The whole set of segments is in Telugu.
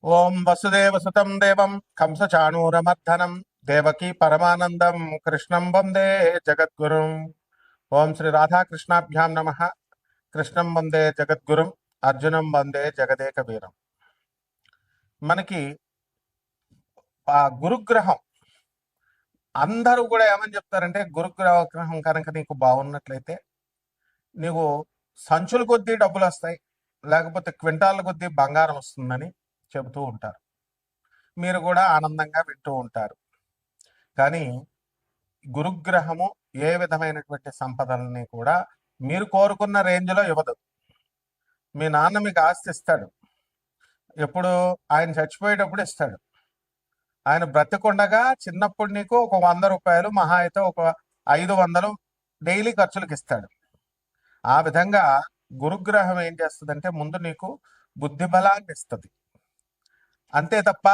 ఓం వసుదేవసుతం దేవం కంసచాణూరమర్దనం దేవకీ పరమానందం కృష్ణం వందే జగద్గురుం. ఓం శ్రీ రాధాకృష్ణాభ్యాం నమ. కృష్ణం వందే జగద్గురుం, అర్జునం వందే జగదేక వీరం. మనకి ఆ గురుగ్రహం అందరూ కూడా ఏమని చెప్తారంటే, గురుగ్రహం కనుక నీకు బాగున్నట్లయితే నీకు సంచుల కొద్దీ డబ్బులు వస్తాయి, లేకపోతే క్వింటాల కొద్దీ బంగారం వస్తుందని చెబుతూ ఉంటారు. మీరు కూడా ఆనందంగా వింటూ ఉంటారు. కానీ గురుగ్రహము ఏ విధమైనటువంటి సంపదల్ని కూడా మీరు కోరుకున్న రేంజ్లో ఇవ్వదు. మీ నాన్న మీకు ఆస్తి ఇస్తాడు, ఎప్పుడు ఆయన చచ్చిపోయేటప్పుడు ఇస్తాడు. ఆయన బ్రతికుండగా చిన్నప్పుడు నీకు ఒక 100 రూపాయలు, మహా అయితే ఒక 500 డైలీ ఖర్చులకు ఇస్తాడు. ఆ విధంగా గురుగ్రహం ఏం చేస్తుందంటే ముందు నీకు బుద్ధి బలాన్ని ఇస్తుంది. అంతే తప్ప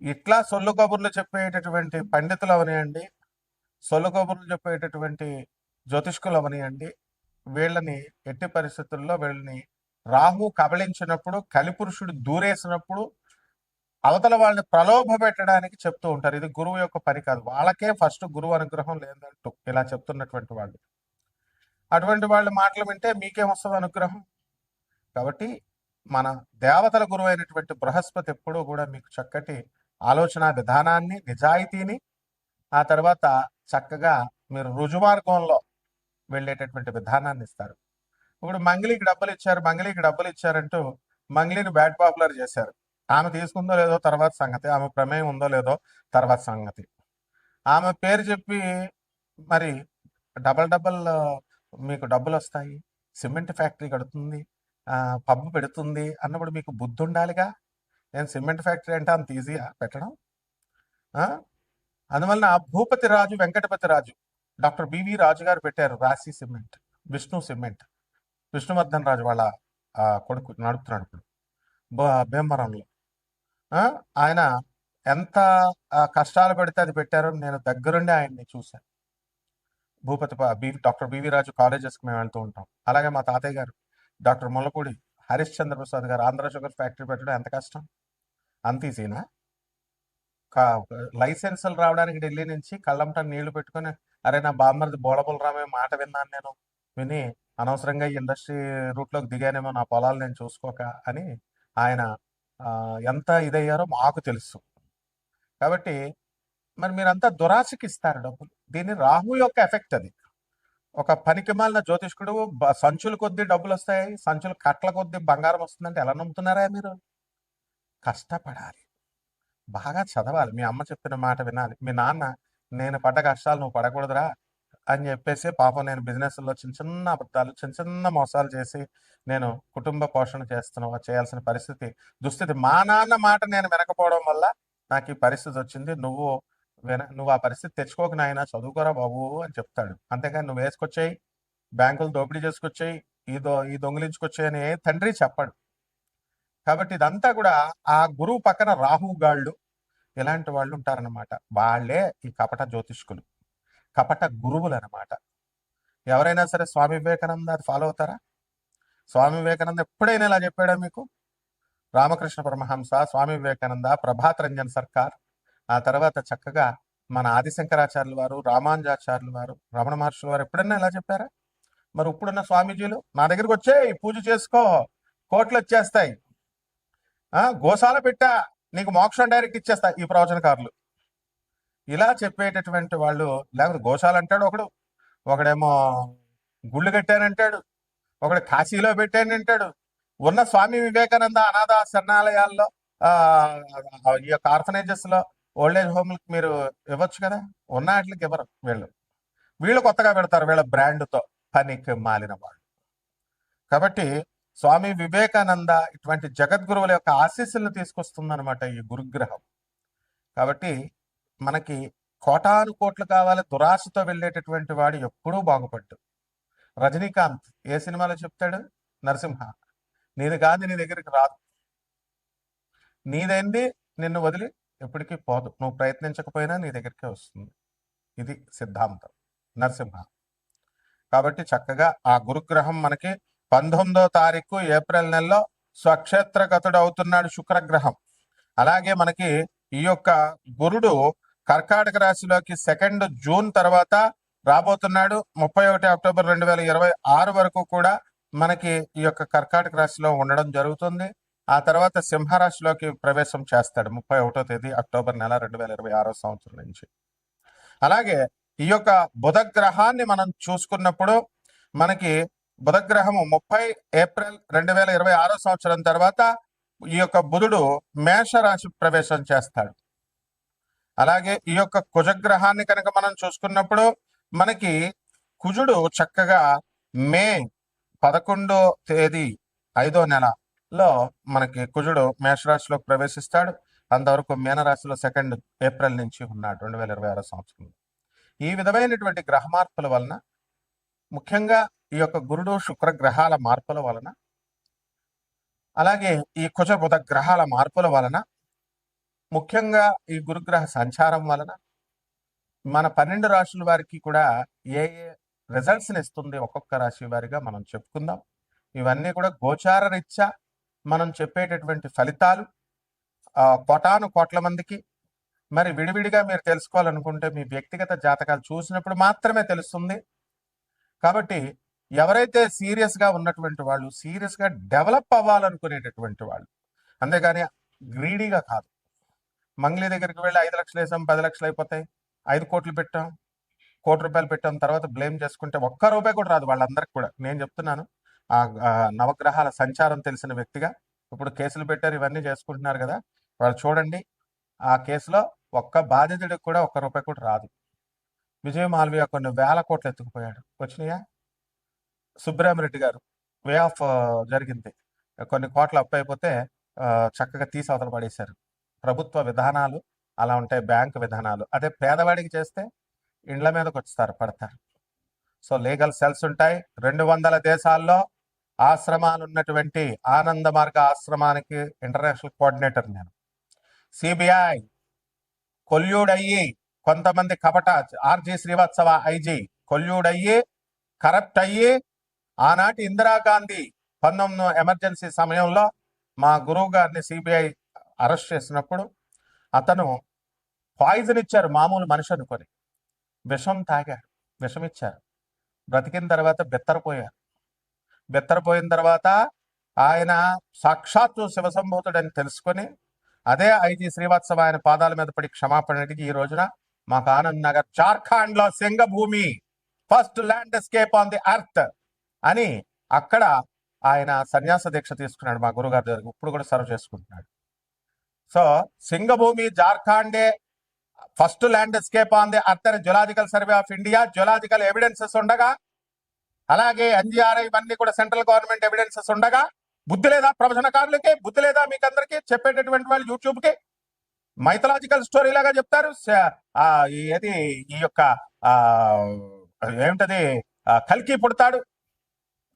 ఇట్లా సొల్లు కబుర్లు చెప్పేటటువంటి పండితులు అవనియండి, సొల్లు కబుర్లు చెప్పేటటువంటి జ్యోతిష్కులు అవనియండి, వీళ్ళని ఎట్టి పరిస్థితుల్లో వీళ్ళని రాహు కబళించినప్పుడు, కలిపురుషుడు దూరేసినప్పుడు అవతల వాళ్ళని ప్రలోభ పెట్టడానికి చెప్తూ ఉంటారు. ఇది గురువు యొక్క పని కాదు. వాళ్ళకే ఫస్ట్ గురువు అనుగ్రహం లేదంటూ ఇలా చెప్తున్నటువంటి వాళ్ళు. అటువంటి వాళ్ళ మాటలు వింటే మీకేమొస్తుంది అనుగ్రహం? కాబట్టి మన దేవతల గురువు అయినటువంటి బృహస్పతి ఎప్పుడూ కూడా మీకు చక్కటి ఆలోచన విధానాన్ని, నిజాయితీని, ఆ తర్వాత చక్కగా మీరు రుజుమార్గంలో వెళ్ళేటటువంటి విధానాన్ని ఇస్తారు. ఇప్పుడు మంగళికి డబ్బులు ఇచ్చారంటూ మంగళిని బ్యాడ్ పాపులర్ చేశారు. ఆమె తీసుకుందో లేదో తర్వాత సంగతి, ఆమె ప్రమేయం ఉందో లేదో తర్వాత సంగతి. ఆమె పేరు చెప్పి మరి డబల్ మీకు డబ్బులు వస్తాయి, సిమెంట్ ఫ్యాక్టరీ కడుతుంది, పబ్బు పెడుతుంది అన్నప్పుడు మీకు బుద్ధి ఉండాలిగా. నేను సిమెంట్ ఫ్యాక్టరీ అంటే అంత ఈజీగా పెట్టడం? అందువలన భూపతి రాజు వెంకటపతి రాజు డాక్టర్ బివి రాజు గారు పెట్టారు రాశి సిమెంట్, విష్ణు సిమెంట్. విష్ణువర్ధన్ రాజు వాళ్ళ కొడుకు నడుపుతున్నాడు ఇప్పుడు భీమవరంలో. ఆయన ఎంత కష్టాలు పెడితే అది పెట్టారో నేను దగ్గరుండి ఆయన్ని చూశాను. డాక్టర్ బివి రాజు కాలేజెస్కి మేము వెళ్తూ ఉంటాం. అలాగే మా తాతయ్య గారు డాక్టర్ ముల్లపూడి హరిశ్చంద్ర ప్రసాద్ గారు ఆంధ్ర షుగర్ ఫ్యాక్టరీ పెట్టడం ఎంత కష్టం? అంత ఈజీనా? లైసెన్సులు రావడానికి ఢిల్లీ నుంచి కళ్ళంట నీళ్లు పెట్టుకుని, అరే నా బామ్మర్ది బోళబుల్ రామే మాట విన్నాను, నేను విని అనవసరంగా ఈ ఇండస్ట్రీ రూట్లోకి దిగానేమో, నా పొలాలు నేను చూసుకోక అని ఆయన ఎంత ఇదయ్యారో మాకు తెలుసు. కాబట్టి మరి మీరంతా దురాశకి ఇస్తారు డబ్బులు. దీన్ని రాహు యొక్క ఎఫెక్ట్. అది ఒక పనికిమాలిన జ్యోతిష్కుడు సంచుల కొద్దీ డబ్బులు వస్తాయి, సంచుల కట్ల కొద్దీ బంగారం వస్తుందంటే ఎలా నమ్ముతున్నారా మీరు? కష్టపడాలి, బాగా చదవాలి, మీ అమ్మ చెప్పిన మాట వినాలి. మీ నాన్న నేను పడ్డ కష్టాలు నువ్వు పడకూడదురా అని చెప్పేసి పాపం నేను బిజినెస్లో చిన్న చిన్న అబద్ధాలు, చిన్న చిన్న మోసాలు చేసి నేను కుటుంబ పోషణ చేయాల్సిన దుస్థితి మా నాన్న మాట నేను వినకపోవడం వల్ల నాకు ఈ పరిస్థితి వచ్చింది. నువ్వు ఆ పరిస్థితి తెచ్చుకోక నాయన, చదువుకోరా బాబు అని చెప్తాడు. అంతేగాని నువ్వు వేసుకొచ్చాయి, బ్యాంకులు దోపిడీ చేసుకొచ్చాయి, ఈ దొంగిలించుకొచ్చాయి అని తండ్రి చెప్పాడు. కాబట్టి ఇదంతా కూడా ఆ గురువు పక్కన రాహుగాళ్ళు ఇలాంటి వాళ్ళు ఉంటారనమాట. వాళ్ళే ఈ కపట జ్యోతిష్కులు, కపట గురువులు అనమాట. ఎవరైనా సరే స్వామి వివేకానంద అది ఫాలో అవుతారా? స్వామి వివేకానంద ఎప్పుడైనా ఇలా చెప్పాడా మీకు? రామకృష్ణ పరమహంస, స్వామి వివేకానంద, ప్రభాత్ రంజన్ సర్కార్, ఆ తర్వాత చక్కగా మన ఆదిశంకరాచార్యుల వారు, రామానుజాచార్యుల వారు, రమణ మహర్షుల వారు ఎప్పుడన్నా ఇలా చెప్పారా? మరి ఇప్పుడున్న స్వామీజీలు నా దగ్గరికి వచ్చేయి, పూజ చేసుకో, కోట్లు వచ్చేస్తాయి, గోశాల పెట్టా, నీకు మోక్షం డైరెక్ట్ ఇచ్చేస్తా, ఈ ప్రవచనకారులు ఇలా చెప్పేటటువంటి వాళ్ళు. లేకపోతే గోశాల అంటాడు ఒకడేమో గుళ్ళు కట్టానంటాడు, ఒకడు కాశీలో పెట్టానంటాడు. ఉన్న స్వామి వివేకానంద అనాథ శరణాలయాల్లో, ఈ యొక్క ఆర్ఫనేజెస్ లో, ఓల్డేజ్ హోమ్లకి మీరు ఇవ్వచ్చు కదా. ఉన్న వాటికి ఇవ్వరు వీళ్ళు కొత్తగా పెడతారు వీళ్ళ బ్రాండ్తో, పనికి మాలిన వాళ్ళు. కాబట్టి స్వామి వివేకానంద ఇటువంటి జగద్గురువుల యొక్క ఆశీస్సులను తీసుకొస్తుందన్నమాట ఈ గురుగ్రహం. కాబట్టి మనకి కోటాను కోట్లు కావాలి, దురాశతో వెళ్ళేటటువంటి వాడు ఎప్పుడూ బాగుపడ్డు. రజనీకాంత్ ఏ సినిమాలో చెప్తాడు? నరసింహ, నీది కాదు నీ దగ్గరికి రాదు, నీదైంది నిన్ను వదిలి ఎప్పటికీ పోదు, నువ్వు ప్రయత్నించకపోయినా నీ దగ్గరికే వస్తుంది. ఇది సిద్ధాంతం నరసింహ. కాబట్టి చక్కగా ఆ గురుగ్రహం మనకి 19వ తారీఖు ఏప్రిల్ నెలలో స్వక్షేత్రగతుడు అవుతున్నాడు శుక్రగ్రహం. అలాగే మనకి ఈ యొక్క గురుడు కర్కాటక రాశిలోకి 2 జూన్ తర్వాత రాబోతున్నాడు. 31 అక్టోబర్ 2026 వరకు కూడా మనకి ఈ యొక్క కర్కాటక రాశిలో ఉండడం జరుగుతుంది. ఆ తర్వాత సింహరాశిలోకి ప్రవేశం చేస్తాడు 31 తేదీ అక్టోబర్ నెల 2026 సంవత్సరం నుంచి. అలాగే ఈ యొక్క బుధ గ్రహాన్ని మనం చూసుకున్నప్పుడు మనకి బుధ గ్రహము 30 ఏప్రిల్ 2026 సంవత్సరం తర్వాత ఈ యొక్క బుధుడు మేషరాశి ప్రవేశం చేస్తాడు. అలాగే ఈ యొక్క కుజగ్రహాన్ని కనుక మనం చూసుకున్నప్పుడు మనకి కుజుడు చక్కగా మే 11 తేదీ 5వ నెలలో మనకి కుజుడు మేషరాశిలో ప్రవేశిస్తాడు. అంతవరకు మీనరాశిలో 2 ఏప్రిల్ నుంచి ఉన్నాడు 2026 సంవత్సరంలో. ఈ విధమైనటువంటి గ్రహ మార్పుల వలన, ముఖ్యంగా ఈ యొక్క గురుడు శుక్ర గ్రహాల మార్పుల వలన, అలాగే ఈ కుజ బుధ గ్రహాల మార్పుల వలన, ముఖ్యంగా ఈ గురుగ్రహ సంచారం వలన మన 12 రాశుల వారికి కూడా ఏ ఏ రిజల్ట్స్ ఇస్తుంది ఒక్కొక్క రాశి వారిగా మనం చెప్పుకుందాం. ఇవన్నీ కూడా గోచార రీత్యా మనం చెప్పేటటువంటి ఫలితాలు కోటాను కోట్ల మందికి. మరి విడివిడిగా మీరు తెలుసుకోవాలనుకుంటే మీ వ్యక్తిగత జాతకాలు చూసినప్పుడు మాత్రమే తెలుస్తుంది. కాబట్టి ఎవరైతే సీరియస్గా ఉన్నటువంటి వాళ్ళు, సీరియస్గా డెవలప్ అవ్వాలనుకునేటటువంటి వాళ్ళు, అంతేగాని గ్రీడీగా కాదు. మంగ్లీ దగ్గరికి వెళ్ళి 5 లక్షలు వేసాం 10 లక్షలు అయిపోతాయి, 5 కోట్లు పెట్టాం, కోటి రూపాయలు పెట్టాం, తర్వాత బ్లేమ్ చేసుకుంటే ఒక్క రూపాయి కూడా రాదు వాళ్ళందరికి కూడా. నేను చెప్తున్నాను, ఆ నవగ్రహాల సంచారం తెలిసిన వ్యక్తిగా. ఇప్పుడు కేసులు పెట్టారు, ఇవన్నీ చేసుకుంటున్నారు కదా, వాళ్ళు చూడండి, ఆ కేసులో ఒక్క బాధితుడికి కూడా ఒక్క రూపాయి కూడా రాదు. విజయ్ మాల్వియా కొన్ని వేల కోట్లు ఎత్తుకుపోయాడు, వచ్చినాయా? సుబ్రహ్మరెడ్డి గారు వే ఆఫ్ జరిగింది, కొన్ని కోట్ల అప్పు అయిపోతే చక్కగా తీసి అవతల పడేశారు. ప్రభుత్వ విధానాలు అలా ఉంటాయి, బ్యాంకు విధానాలు. అదే పేదవాడికి చేస్తే ఇండ్ల మీదకి వస్తారు, పడతారు. సో లీగల్ సెల్స్ ఉంటాయి. 200 దేశాల్లో ఆశ్రమాలు ఉన్నటువంటి ఆనంద మార్గ ఆశ్రమానికి ఇంటర్నేషనల్ కోఆర్డినేటర్ నేను. సిబిఐ కొల్యూడ్ అయ్యి కొంతమంది కపట ఆర్జీ శ్రీవాత్సవ ఐజీ కొల్యూడ్ అయ్యి కరప్ట్ అయ్యి ఆనాటి ఇందిరాగాంధీ 19 ఎమర్జెన్సీ సమయంలో మా గురువు గారిని సిబిఐ అరెస్ట్ చేసినప్పుడు అతను పాయిజన్ ఇచ్చారు, మామూలు మనిషి అనుకొని విషం తాగాడు, విషం ఇచ్చారు. బ్రతికిన తర్వాత బెత్తరపోయారు. బెత్తరపోయిన తర్వాత ఆయన సాక్షాత్తు శివసంభూతుడని తెలుసుకొని అదే ఐజీ శ్రీవాత్సవ ఆయన పాదాల మీద పడి క్షమాపణ అడిగి ఈ రోజున మాకు ఆనంద్ నగర్ జార్ఖండ్ లో Singhbhum first landscape on the earth అని అక్కడ ఆయన సన్యాస దీక్ష తీసుకున్నాడు మా గురుగారి దగ్గర. ఇప్పుడు కూడా సర్వ్ చేసుకుంటున్నాడు. సో సింగభూమి జార్ఖండే first landscape on the earth అని geological survey of India geological evidences ఉండగా, అలాగే ఎన్జిఆర్ఐ ఇవన్నీ కూడా సెంట్రల్ గవర్నమెంట్ ఎవిడెన్సెస్ ఉండగా బుద్ధి లేదా ప్రవచనకారులకి? బుద్ధి లేదా మీకు అందరికీ? చెప్పేటటువంటి వాళ్ళు యూట్యూబ్ కి మైథలాజికల్ స్టోరీ లాగా చెప్తారు. ఏది ఈ యొక్క ఏమిటది కల్కి పుడతాడు,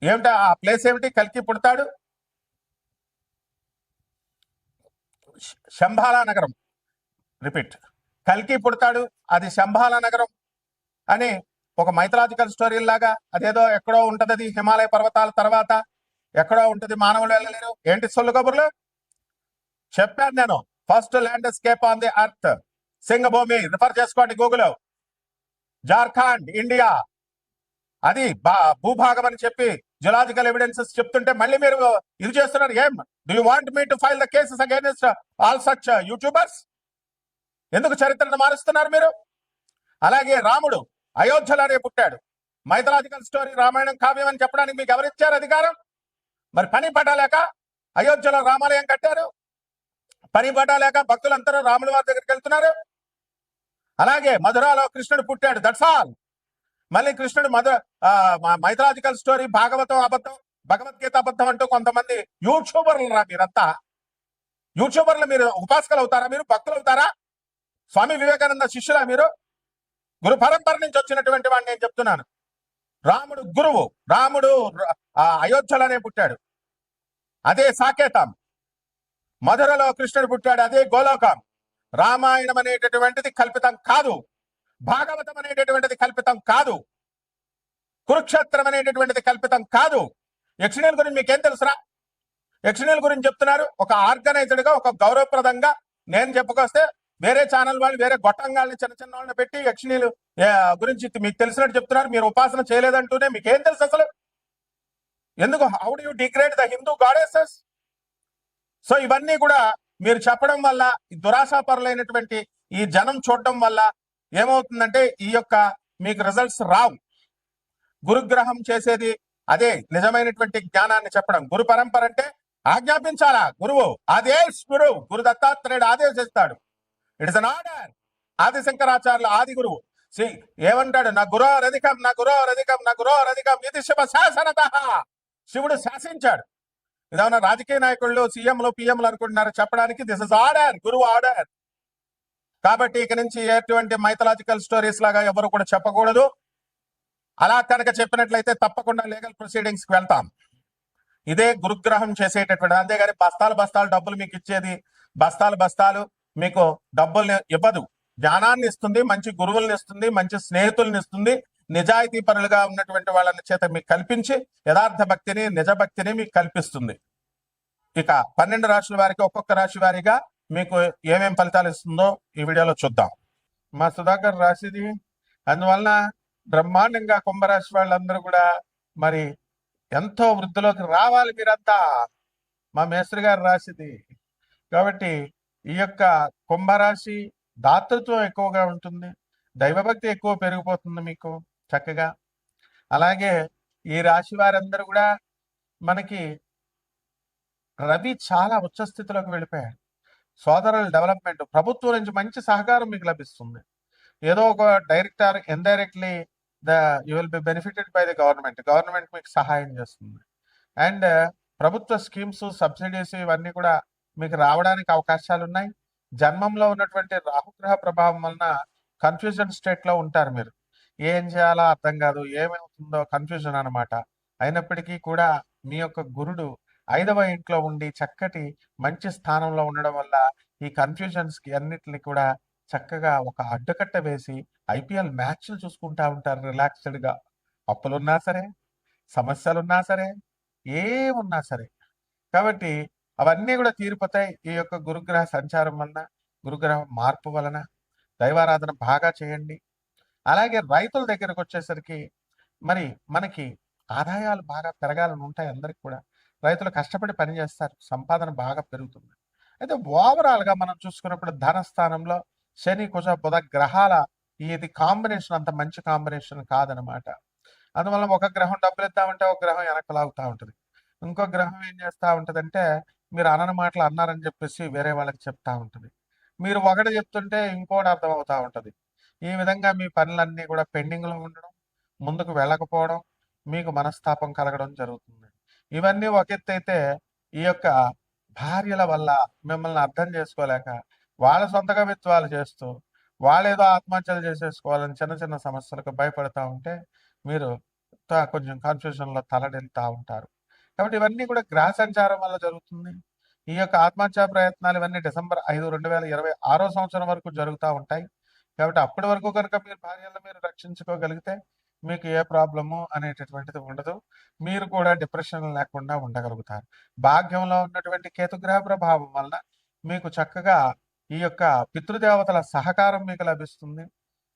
ఏమిట ఆ ప్లేస్ ఏమిటి? కల్కి పుడతాడు శంబాలా నగరం. రిపీట్, కల్కి పుడతాడు, అది శంబాలా నగరం అని ఒక మైథలాజికల్ స్టోరీ లాగా. అదేదో ఎక్కడో ఉంటది, అది హిమాలయ పర్వతాల తర్వాత ఎక్కడో ఉంటది, మానవులు వెళ్ళలేరు. ఏంటి సొల్లు కబుర్లు చెప్పాను నేను. First landscape on the earth Singhbhum, refer చేసుకోండి గూగుల్. జార్ఖండ్ ఇండియా, అది భూభాగం అని చెప్పి జియోలాజికల్ ఎవిడెన్సెస్ చెప్తుంటే మళ్ళీ మీరు ఇది చేస్తున్నారు. ఏం do you want me to file the cases against all such YouTubers? ఎందుకు చరిత్రను మారుస్తున్నారు మీరు? అలాగే రాముడు అయోధ్యలోనే పుట్టాడు. మైథలాజికల్ స్టోరీ రామాయణం కావ్యం అని చెప్పడానికి మీకు ఎవరిచ్చారు అధికారం? మరి పని పడలేక అయోధ్యలో రామాలయం కట్టారు, పని పడలేక భక్తులందరూ రాముల వారి దగ్గరికి వెళ్తున్నారు. అలాగే మధురాలో కృష్ణుడు పుట్టాడు, దట్స్ ఆల్. మళ్ళీ కృష్ణుడు మైథలాజికల్ స్టోరీ భాగవతం అబద్ధం, భగవద్గీత అబద్ధం అంటూ కొంతమంది యూట్యూబర్లు రా మీరంతా. యూట్యూబర్లు మీరు ఉపాసకులు అవుతారా? మీరు భక్తులు అవుతారా? స్వామి వివేకానంద శిష్యులా మీరు? గురు పరంపర నుంచి వచ్చినటువంటి వాడిని నేను చెప్తున్నాను. రాముడు గురువు, రాముడు అయోధ్యలోనే పుట్టాడు, అదే సాకేతం. మధురలో కృష్ణుడు పుట్టాడు, అదే గోలోకం. రామాయణం అనేటటువంటిది కల్పితం కాదు, భాగవతం అనేటటువంటిది కల్పితం కాదు, కురుక్షేత్రం అనేటటువంటిది కల్పితం కాదు. యక్షిణీల గురించి మీకేం తెలుసురా? యక్షిణీల గురించి చెప్తున్నారు. ఒక ఆర్గనైజ్డ్ గా, ఒక గౌరవప్రదంగా నేను చెప్పుకొస్తే వేరే ఛానల్ వాళ్ళు వేరే గొట్టంగాల్ని చిన్న చిన్న వాళ్ళని పెట్టి యక్షిణీలు గురించి మీకు తెలిసినట్టు చెప్తున్నారు. మీరు ఉపాసన చేయలేదంటూనే మీకేం తెలుసు అసలు? ఎందుకు? How do you degrade the Hindu goddesses? So ఇవన్నీ కూడా మీరు చెప్పడం వల్ల, దురాశాపరులైనటువంటి ఈ జనం చూడడం వల్ల ఏమవుతుందంటే ఈ యొక్క మీకు రిజల్ట్స్ రావు. గురుగ్రహం చేసేది అదే, నిజమైనటువంటి జ్ఞానాన్ని చెప్పడం. గురు పరంపర అంటే ఆజ్ఞాపించాలా గురువు, ఆదేశ్ గురువు, గురు దత్తాత్రేయుడు ఆదేశిస్తాడు. It's an order. ఆది శంకరాచార్యులు ఆది గురువు ఏమంటాడు? నా గురో రధికం, నా గురో రధికం, నా గురో రధికం ఇది శివ శాసనత. శివుడు శాసించాడు. ఇదేమన్నా రాజకీయ నాయకులు, సీఎంలు, పిఎంలు అనుకుంటున్నారు చెప్పడానికి. దిస్ ఇస్ ఆర్డర్, గురువు ఆర్డర్. కాబట్టి ఇక నుంచి ఎటువంటి మైథలాజికల్ స్టోరీస్ లాగా ఎవరు కూడా చెప్పకూడదు. అలా కనుక చెప్పినట్లయితే తప్పకుండా లీగల్ ప్రొసీడింగ్స్ కి వెళ్తాం. ఇదే గురుగ్రహం చేసేటటువంటి. అంతేగాని బస్తాలు బస్తాలు డబ్బులు మీకు ఇచ్చేది, బస్తాలు బస్తాలు మీకు డబ్బుల్ని ఇవ్వదు. జ్ఞానాన్ని ఇస్తుంది, మంచి గురువుల్ని ఇస్తుంది, మంచి స్నేహితుల్ని ఇస్తుంది, నిజాయితీ పరులుగా ఉన్నటువంటి వాళ్ళని చేత మీకు కల్పించి యథార్థ భక్తిని, నిజ భక్తిని మీకు కల్పిస్తుంది. ఇక 12 రాశుల వారికి ఒక్కొక్క రాశి వారిగా మీకు ఏమేం ఫలితాలు ఇస్తుందో ఈ వీడియోలో చూద్దాం. మా సుధాకర్ రాశిది, అందువలన బ్రహ్మాండంగా కుంభరాశి వాళ్ళందరూ కూడా మరి ఎంతో వృద్ధిలోకి రావాలి మీరంతా. మా మేస్త్రి గారు రాశిది కాబట్టి ఈ యొక్క కుంభరాశి దాతృత్వం ఎక్కువగా ఉంటుంది, దైవభక్తి ఎక్కువ పెరిగిపోతుంది మీకు చక్కగా. అలాగే ఈ రాశి వారందరూ కూడా మనకి రవి చాలా ఉచ్చస్థితిలోకి వెళ్ళిపోయాడు. సోదరుల డెవలప్మెంట్, ప్రభుత్వం నుంచి మంచి సహకారం మీకు లభిస్తుంది. ఏదో ఒక director indirectly you will be benefited by the government. Government మీకు సహాయం చేస్తుంది. అండ్ ప్రభుత్వ స్కీమ్స్, సబ్సిడీస్ ఇవన్నీ కూడా మీకు రావడానికి అవకాశాలు ఉన్నాయి. జన్మంలో ఉన్నటువంటి రాహుగ్రహ ప్రభావం వలన కన్ఫ్యూజన్ స్టేట్ లో ఉంటారు మీరు. ఏం చేయాలో అర్థం కాదు, ఏమవుతుందో కన్ఫ్యూజన్ అనమాట. అయినప్పటికీ కూడా మీ యొక్క గురుడు 5వ ఇంట్లో ఉండి చక్కటి మంచి స్థానంలో ఉండడం వల్ల ఈ కన్ఫ్యూజన్స్ కి అన్నిటిని కూడా చక్కగా ఒక అడ్డుకట్ట వేసి ఐపీఎల్ మ్యాచ్లు చూసుకుంటా ఉంటారు రిలాక్స్డ్ గా. అప్పులున్నా సరే, సమస్యలున్నా సరే, ఏమున్నా సరే. కాబట్టి అవన్నీ కూడా తీరిపోతాయి ఈ యొక్క గురుగ్రహ సంచారం వలన, గురుగ్రహ మార్పు వలన. దైవారాధన బాగా చేయండి. అలాగే రైతుల దగ్గరకు వచ్చేసరికి మరి మనకి ఆదాయాలు బాగా పెరగాలని ఉంటాయి అందరికి కూడా. రైతులు కష్టపడి పని చేస్తారు, సంపాదన బాగా పెరుగుతుంది. అయితే ఓవరాల్ గా మనం చూసుకున్నప్పుడు ధనస్థానంలో శని, కుజ, బుధ గ్రహాల ఇది కాంబినేషన్ అంత మంచి కాంబినేషన్ కాదనమాట. అందువల్ల ఒక గ్రహం డబ్బులు ఇద్దామంటే ఒక గ్రహం వెనక్కి లాగుతూ ఉంటుంది. ఇంకో గ్రహం ఏం చేస్తూ ఉంటుందంటే మీరు అనని మాటలు అన్నారని చెప్పేసి వేరే వాళ్ళకి చెప్తా ఉంటుంది. మీరు ఒకటి చెప్తుంటే ఇంకోటి అర్థం అవుతా ఉంటుంది. ఈ విధంగా మీ పనులన్నీ కూడా పెండింగ్ లో ఉండడం, ముందుకు వెళ్ళకపోవడం, మీకు మనస్తాపం కలగడం జరుగుతుంది. ఇవన్నీ ఒక ఎత్తు అయితే, ఈ యొక్క భార్యల వల్ల మిమ్మల్ని అర్థం చేసుకోలేక వాళ్ళ సొంత కవిత్వాలు చేస్తూ వాళ్ళేదో ఆత్మహత్యలు చేసేసుకోవాలని చిన్న చిన్న సమస్యలకు భయపడతా ఉంటే మీరు కొంచెం కన్ఫ్యూజన్ లో తలడిల్తా ఉంటారు. కాబట్టి ఇవన్నీ కూడా గ్రహ సంచారం వల్ల జరుగుతుంది. ఈ యొక్క ఆత్మహత్యా ప్రయత్నాలు ఇవన్నీ డిసెంబర్ 5, 2026 సంవత్సరం వరకు జరుగుతూ ఉంటాయి. కాబట్టి అప్పటి వరకు కనుక మీరు భార్యలను మీరు రక్షించుకోగలిగితే మీకు ఏ ప్రాబ్లము అనేటటువంటిది ఉండదు. మీరు కూడా డిప్రెషన్ లేకుండా ఉండగలుగుతారు. భాగ్యంలో ఉన్నటువంటి కేతుగ్రహ ప్రభావం వలన మీకు చక్కగా ఈ యొక్క పితృదేవతల సహకారం మీకు లభిస్తుంది.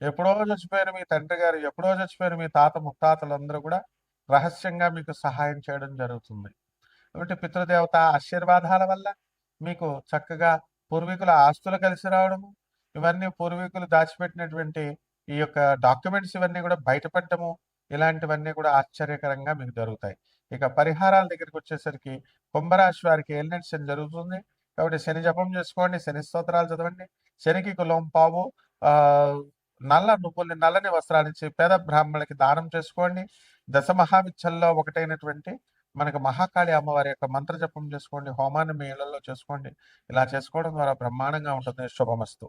ఎప్పుడో చచ్చిపోయిన మీ తండ్రి గారు, ఎప్పుడో చచ్చిపోయిన మీ తాత ముత్తాతలందరూ కూడా రహస్యంగా మీకు సహాయం చేయడం జరుగుతుంది. కాబట్టి పితృదేవత ఆశీర్వాదాల వల్ల మీకు చక్కగా పూర్వీకుల ఆస్తులు కలిసి రావడము, ఇవన్నీ పూర్వీకులు దాచిపెట్టినటువంటి ఈ యొక్క డాక్యుమెంట్స్ ఇవన్నీ కూడా బయటపడటము, ఇలాంటివన్నీ కూడా ఆశ్చర్యకరంగా మీకు జరుగుతాయి. ఇక పరిహారాల దగ్గరికి వచ్చేసరికి కుంభరాశి వారికి ఏలినాటి శని జరుగుతుంది. కాబట్టి శని జపం చేసుకోండి, శని స్తోత్రాలు చదవండి, శనికి కులం పావు నల్ల నువ్వుల్ని, నల్లని వస్త్రాలిచ్చి పేద బ్రాహ్మణులకి దానం చేసుకోండి. దశ మహావిచ్చల్లో ఒకటైనటువంటి మనకు మహాకాళి అమ్మవారి యొక్క మంత్ర జపం చేసుకోండి, హోమాన్ని మీ ఇళ్లలో చేసుకోండి. ఇలా చేసుకోవడం ద్వారా బ్రహ్మాండంగా ఉంటుంది. శుభమస్తు.